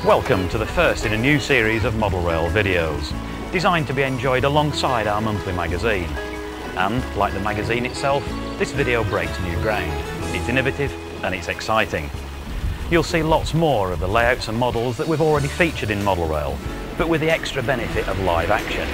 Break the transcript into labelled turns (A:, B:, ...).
A: Welcome to the first in a new series of Model Rail videos, designed to be enjoyed alongside our monthly magazine. And, like the magazine itself, this video breaks new ground. It's innovative and it's exciting. You'll see lots more of the layouts and models that we've already featured in Model Rail, but with the extra benefit of live action.